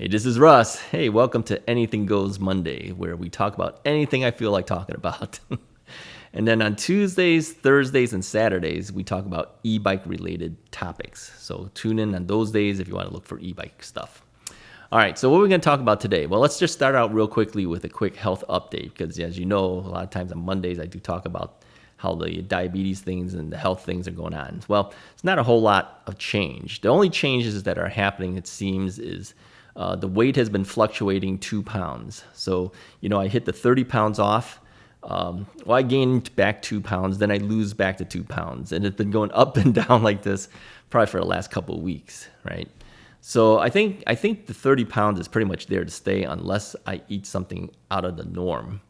This is Russ. Hey, welcome to Anything Goes Monday, where we talk about anything I feel like talking about. And then on Tuesdays, Thursdays, and Saturdays, we talk about e-bike related topics. So tune in on those days if you want to look for e-bike stuff. All right, so what are we going to talk about today? Well, let's just start out real quickly with a quick health update, because as you know, a lot of times on Mondays, I do talk about how the diabetes things and the health things are going on. Well, it's not a whole lot of change. The only changes that are happening, it seems, is the weight has been fluctuating 2 pounds. So, I hit the 30 pounds off. I gained back 2 pounds, then I lose back to 2 pounds. And it's been going up and down like this probably for the last couple of weeks, right? So I think the 30 pounds is pretty much there to stay unless I eat something out of the norm.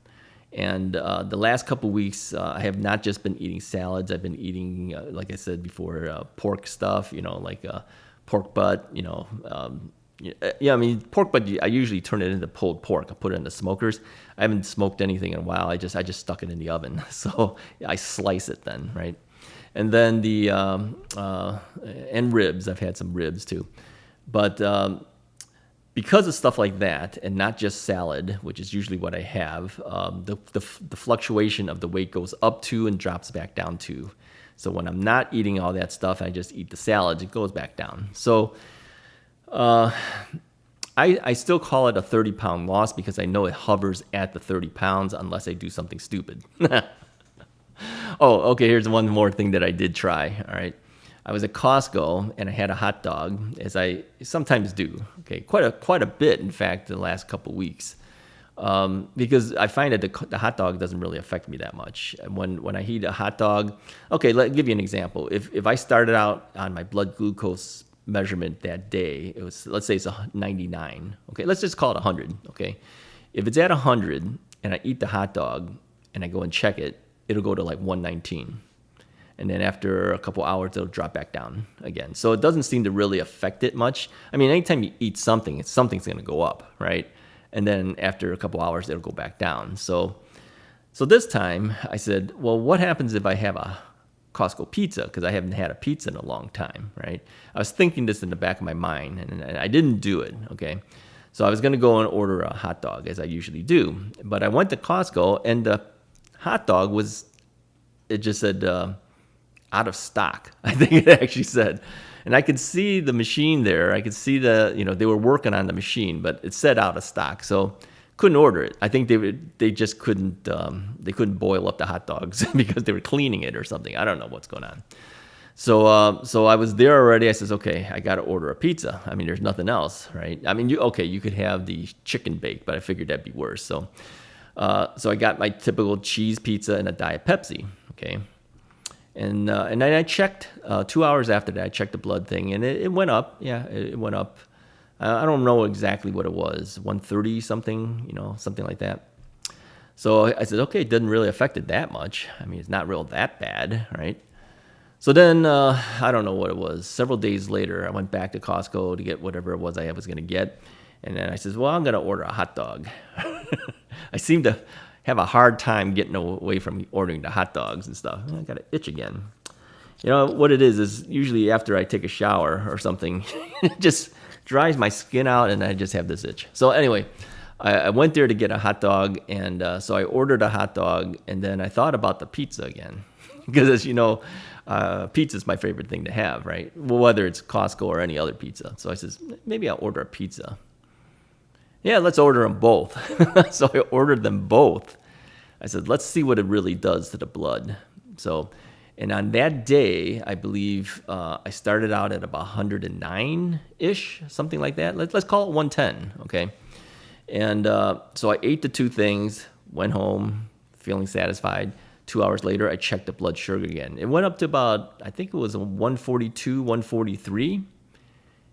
And the last couple of weeks, I have not just been eating salads. I've been eating, like I said before, pork stuff, like pork butt, pork butt, I usually turn it into pulled pork. I put it in the smokers. I haven't smoked anything in a while. I just stuck it in the oven. So I slice it then, right? And then and ribs. I've had some ribs too. But because of stuff like that, and not just salad, which is usually what I have, the fluctuation of the weight goes up to and drops back down to. So when I'm not eating all that stuff, I just eat the salads, it goes back down. So I still call it a 30-pound loss because I know it hovers at the 30 pounds unless I do something stupid. Oh, okay, here's one more thing that I did try, all right? I was at Costco and I had a hot dog, as I sometimes do. Okay, quite a bit, in fact, the last couple weeks, because I find that the hot dog doesn't really affect me that much. When I eat a hot dog, okay, let me give you an example. If I started out on my blood glucose measurement that day, it was, let's say it's 99. Okay, let's just call it 100. Okay, if it's at 100 and I eat the hot dog and I go and check it, it'll go to like 119. And then after a couple hours, it'll drop back down again. So it doesn't seem to really affect it much. I mean, anytime you eat something, something's going to go up, right? And then after a couple hours, it'll go back down. So this time I said, well, what happens if I have a Costco pizza? Because I haven't had a pizza in a long time, right? I was thinking this in the back of my mind, and I didn't do it, okay? So I was going to go and order a hot dog, as I usually do. But I went to Costco, and the hot dog it just said, out of stock, I think it actually said. And I could see the machine there. I could see they were working on the machine, but it said out of stock. So couldn't order it. I think they just couldn't boil up the hot dogs because they were cleaning it or something. I don't know what's going on. So I was there already. I says, okay, I got to order a pizza. I mean, there's nothing else, right? I mean, you could have the chicken bake, but I figured that'd be worse. So I got my typical cheese pizza and a Diet Pepsi, okay? And then I checked 2 hours after that. I checked the blood thing, and it went up. Yeah, it went up. I don't know exactly what it was, 130 something, something like that. So I said, okay, it doesn't really affect it that much. I mean, it's not real that bad, right? So then I don't know what it was. Several days later, I went back to Costco to get whatever it was I was going to get, and then I says, well, I'm going to order a hot dog. I seem to have a hard time getting away from ordering the hot dogs and stuff. I got an itch again. What it is usually after I take a shower or something, it just dries my skin out and I just have this itch. So anyway, I went there to get a hot dog, and so I ordered a hot dog, and then I thought about the pizza again. Because as you know, pizza is my favorite thing to have, right? Well, whether it's Costco or any other pizza. So I says, maybe I'll order a pizza. Yeah, let's order them both. So I ordered them both. I said, let's see what it really does to the blood. So, and on that day, I believe I started out at about 109-ish, something like that. Let's call it 110, okay? And so I ate the two things, went home, feeling satisfied. 2 hours later, I checked the blood sugar again. It went up to about, I think it was 142, 143.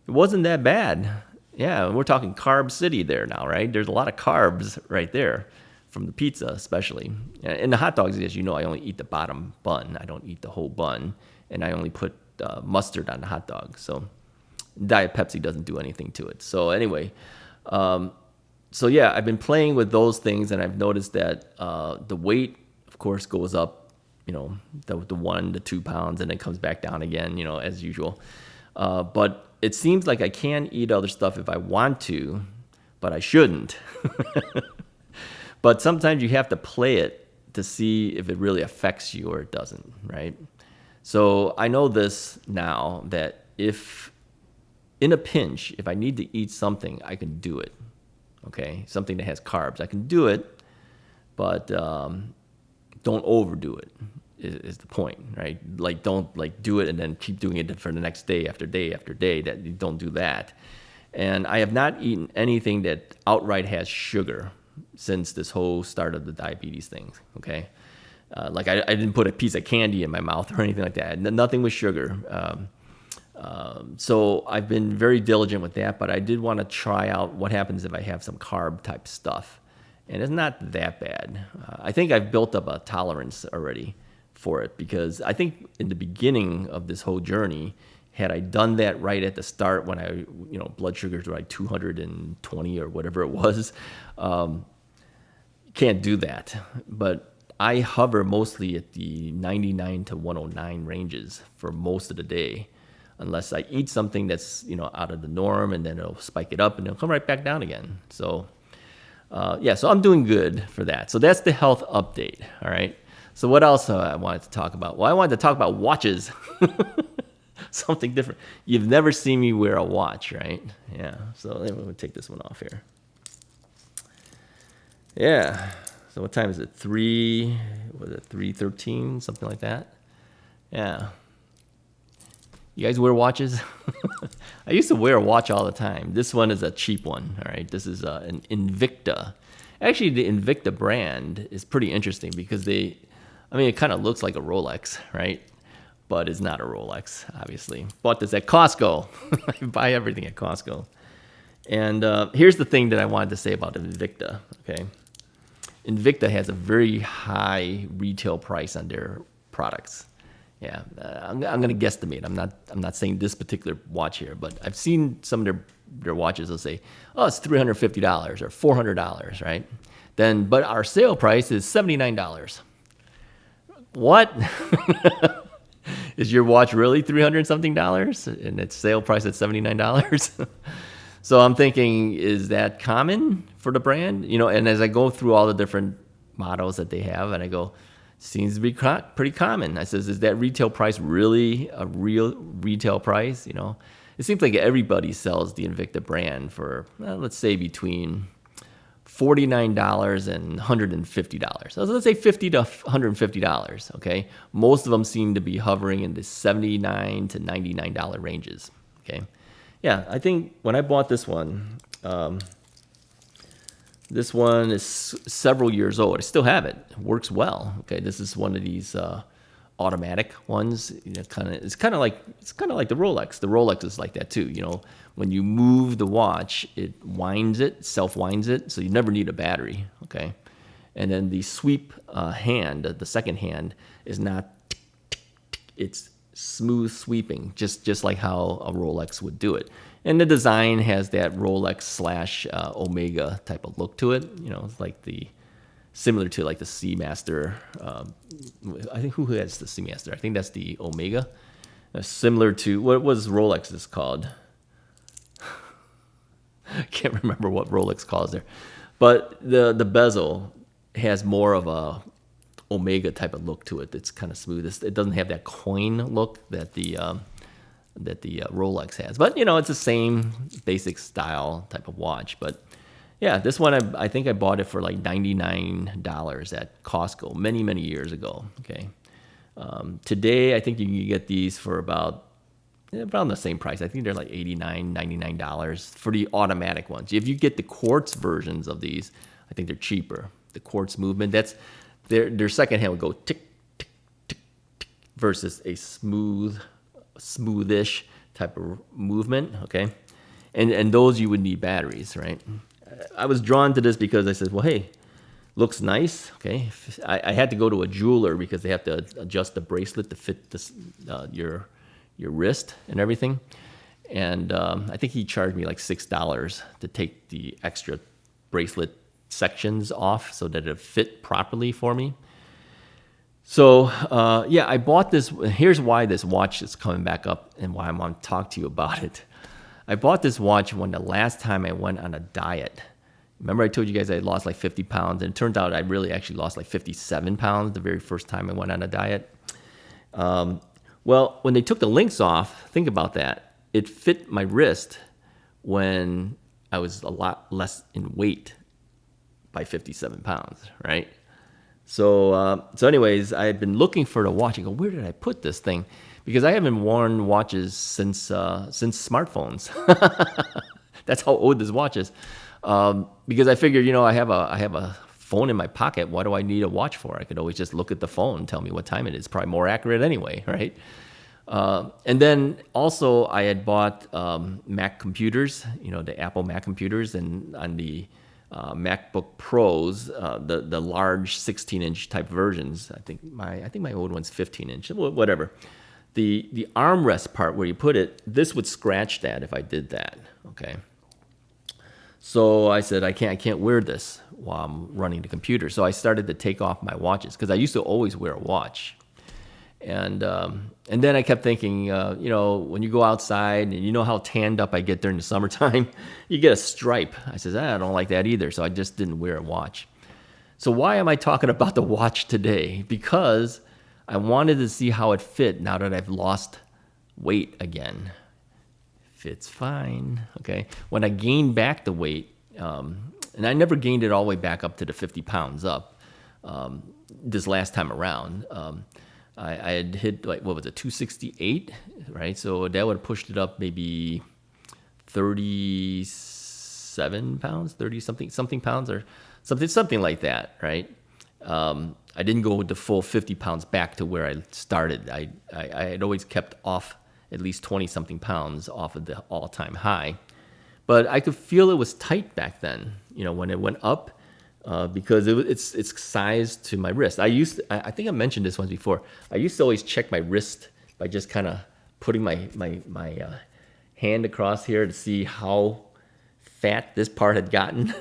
It wasn't that bad. Yeah, we're talking carb city there now, right? There's a lot of carbs right there from the pizza especially. And the hot dogs, as you know, I only eat the bottom bun. I don't eat the whole bun. And I only put mustard on the hot dog. So Diet Pepsi doesn't do anything to it. So anyway, so yeah, I've been playing with those things, and I've noticed that the weight, of course, goes up, the 1 to 2 pounds, and then comes back down again, as usual. But it seems like I can eat other stuff if I want to, but I shouldn't. But sometimes you have to play it to see if it really affects you or it doesn't, right? So I know this now, that if in a pinch, if I need to eat something, I can do it, okay? Something that has carbs, I can do it, but don't overdo it is the point, right? Like, don't like do it and then keep doing it for the next day after day after day. That you don't do that. And I have not eaten anything that outright has sugar since this whole start of the diabetes thing, okay? Like I didn't put a piece of candy in my mouth or anything like that. Nothing with sugar. So I've been very diligent with that, but I did want to try out what happens if I have some carb type stuff. And it's not that bad. I think I've built up a tolerance already for it, because I think in the beginning of this whole journey, had I done that right at the start when I, blood sugars were like 220 or whatever it was, can't do that. But I hover mostly at the 99 to 109 ranges for most of the day, unless I eat something that's, out of the norm, and then it'll spike it up and it'll come right back down again. So, so I'm doing good for that. So that's the health update, all right? So what else I wanted to talk about? Well, I wanted to talk about watches. Something different. You've never seen me wear a watch, right? Yeah. So let me take this one off here. Yeah. So what time is it? 3:13, something like that? Yeah. You guys wear watches? I used to wear a watch all the time. This one is a cheap one, all right? This is an Invicta. Actually, the Invicta brand is pretty interesting because it kind of looks like a Rolex, right? But it's not a Rolex, obviously. Bought this at Costco. I buy everything at Costco. And here's the thing that I wanted to say about Invicta, okay? Invicta has a very high retail price on their products. Yeah, I'm going to guesstimate. I'm not saying this particular watch here, but I've seen some of their watches. They'll say, "Oh, it's $350 or $400," right? But our sale price is $79. What? Is your watch really $300 something and its sale price at $79? So I'm thinking, is that common for the brand? And as I go through all the different models that they have, and I go, seems to be pretty common. I says, is that retail price really a real retail price? It seems like everybody sells the Invicta brand for, let's say, between $49 and $150. So let's say $50 to $150, okay? Most of them seem to be hovering in the $79 to $99 ranges, okay? Yeah, I think when I bought this one is several years old. I still have it. It works well, okay? This is one of these automatic ones. It's kind of like the Rolex. The Rolex is like that too. When you move the watch, it self-winds it, so you never need a battery, okay? And then the sweep hand, the second hand, is not tick, tick, tick. It's smooth sweeping, just like how a Rolex would do it. And the design has that Rolex / Omega type of look to it. It's like similar to like the Seamaster. I think who has the Seamaster? I think that's the Omega. Similar to, what was Rolex's called? I can't remember what Rolex calls there. But the bezel has more of a Omega type of look to it. It's kind of smooth. It doesn't have that coin look that the Rolex has. But, it's the same basic style type of watch. But, yeah, this one, I think I bought it for like $99 at Costco many, many years ago, okay? Today, I think you can get these for about around the same price. I think they're like $89, $99 for the automatic ones. If you get the quartz versions of these, I think they're cheaper. The quartz movement, that's their second hand would go tick, tick, tick, tick, versus a smoothish type of movement, okay? And those you would need batteries, right? I was drawn to this because I said, well, hey, looks nice, okay? I had to go to a jeweler because they have to adjust the bracelet to fit this, your wrist and everything. And I think he charged me like $6 to take the extra bracelet sections off so that it fit properly for me. So, I bought this. Here's why this watch is coming back up and why I want to talk to you about it. I bought this watch when the last time I went on a diet. Remember I told you guys I lost like 50 pounds, and it turned out I really actually lost like 57 pounds the very first time I went on a diet. Well, when they took the links off, think about that. It fit my wrist when I was a lot less in weight by 57 pounds, right? So anyways, I had been looking for the watch. I go, where did I put this thing? Because I haven't worn watches since smartphones. That's how old this watch is. Because I figured, I have a phone in my pocket. What do I need a watch for? I could always just look at the phone and tell me what time it is. Probably more accurate anyway, right? And then also I had bought Mac computers, the Apple Mac computers, and on the MacBook Pros, the large 16-inch type versions. I think my old one's 15-inch, whatever. The armrest part where you put it, this would scratch that if I did that. Okay. So I said I can't wear this while I'm running the computer. So I started to take off my watches because I used to always wear a watch. And then I kept thinking, when you go outside and you know how tanned up I get during the summertime, you get a stripe. I said, I don't like that either. So I just didn't wear a watch. So why am I talking about the watch today? Because I wanted to see how it fit now that I've lost weight again. Fits fine. Okay. When I gained back the weight, and I never gained it all the way back up to the 50 pounds up this last time around. I had hit, 268, right? So that would have pushed it up maybe 37 pounds, 30-something pounds or something like that, right? I didn't go with the full 50 pounds back to where I started. I had always kept off at least 20-something pounds off of the all-time high. But I could feel it was tight back then, when it went up. Because it's sized to my wrist. I think I mentioned this once before. I used to always check my wrist by just kind of putting my hand across here to see how fat this part had gotten.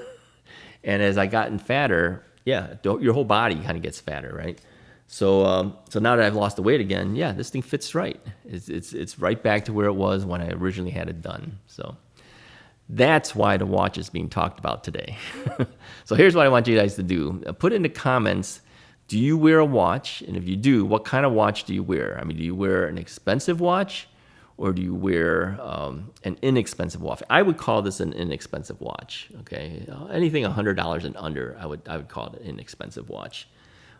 And as I gotten fatter, your whole body kind of gets fatter, right? So now that I've lost the weight again, this thing fits right. It's right back to where it was when I originally had it done. So that's why the watch is being talked about today. So here's what I want you guys to do. Put in the comments, do you wear a watch? And if you do, what kind of watch do you wear? I mean, do you wear an expensive watch or do you wear an inexpensive watch? I would call this an inexpensive watch, okay? Anything $100 and under, I would call it an inexpensive watch.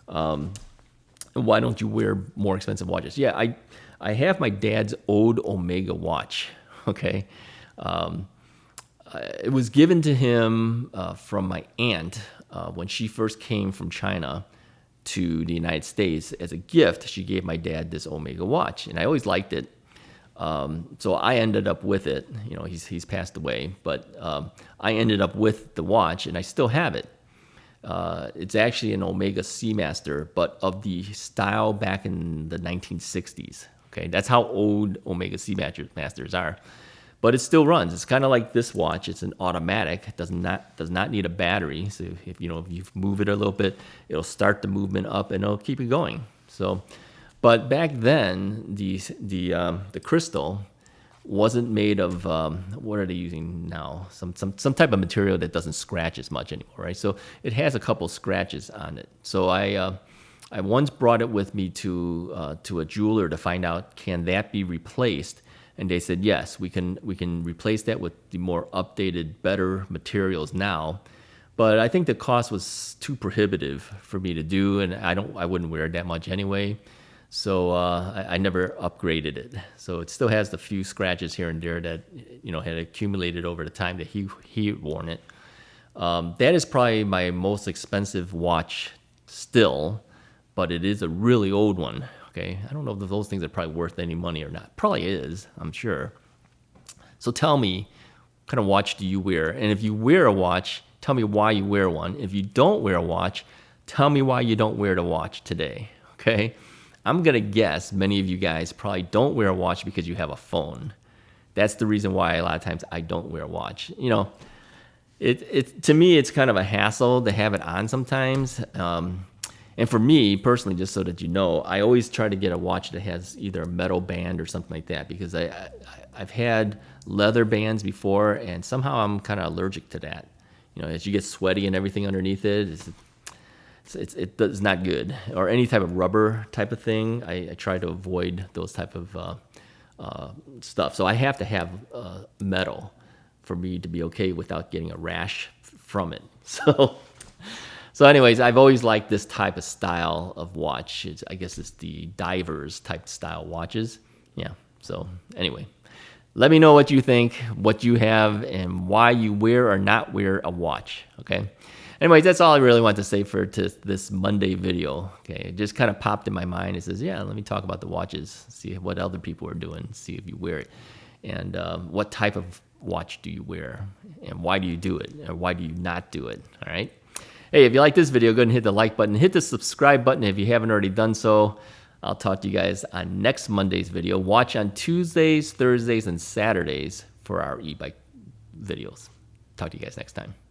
Why don't you wear more expensive watches? I have my dad's old Omega watch, okay? It was given to him from my aunt when she first came from China to the United States as a gift. She gave my dad this Omega watch, and I always liked it. So I ended up with it. He's passed away, but I ended up with the watch, and I still have it. It's actually an Omega Seamaster, but of the style back in the 1960s. Okay, that's how old Omega Seamasters are. But it still runs. It's kind of like this watch. It's an automatic. It does not need a battery. So if you move it a little bit, it'll start the movement up and it'll keep it going. So, but back then the crystal wasn't made of what are they using now? Some type of material that doesn't scratch as much anymore, right? So it has a couple scratches on it. So I once brought it with me to a jeweler to find out, can that be replaced? And they said, yes, we can replace that with the more updated, better materials now. But I think the cost was too prohibitive for me to do, and I wouldn't wear it that much anyway. So I never upgraded it. So it still has the few scratches here and there that had accumulated over the time that he had worn it. That is probably my most expensive watch still, but it is a really old one. Okay, I don't know if those things are probably worth any money or not. Probably is, I'm sure. So tell me, what kind of watch do you wear? And if you wear a watch, tell me why you wear one. If you don't wear a watch, tell me why you don't wear the watch today. Okay, I'm gonna guess many of you guys probably don't wear a watch because you have a phone. That's the reason why a lot of times I don't wear a watch. To me, it's kind of a hassle to have it on sometimes. And for me personally, just so that you know, I always try to get a watch that has either a metal band or something like that, because I've had leather bands before, and somehow I'm kind of allergic to that. You know, as you get sweaty and everything underneath it, it's not good. Or any type of rubber type of thing, I try to avoid those type of stuff. So I have to have metal for me to be okay without getting a rash from it. So anyways, I've always liked this type of style of watch. I guess it's the divers type style watches. Yeah. So anyway, let me know what you think, what you have, and why you wear or not wear a watch. Okay. Anyways, that's all I really want to say for this Monday video. Okay. It just kind of popped in my mind. It says, yeah, let me talk about the watches, see what other people are doing, see if you wear it, and what type of watch do you wear, and why do you do it, or why do you not do it? All right. Hey, if you like this video, go ahead and hit the like button. Hit the subscribe button if you haven't already done so. I'll talk to you guys on next Monday's video. Watch on Tuesdays, Thursdays, and Saturdays for our e-bike videos. Talk to you guys next time.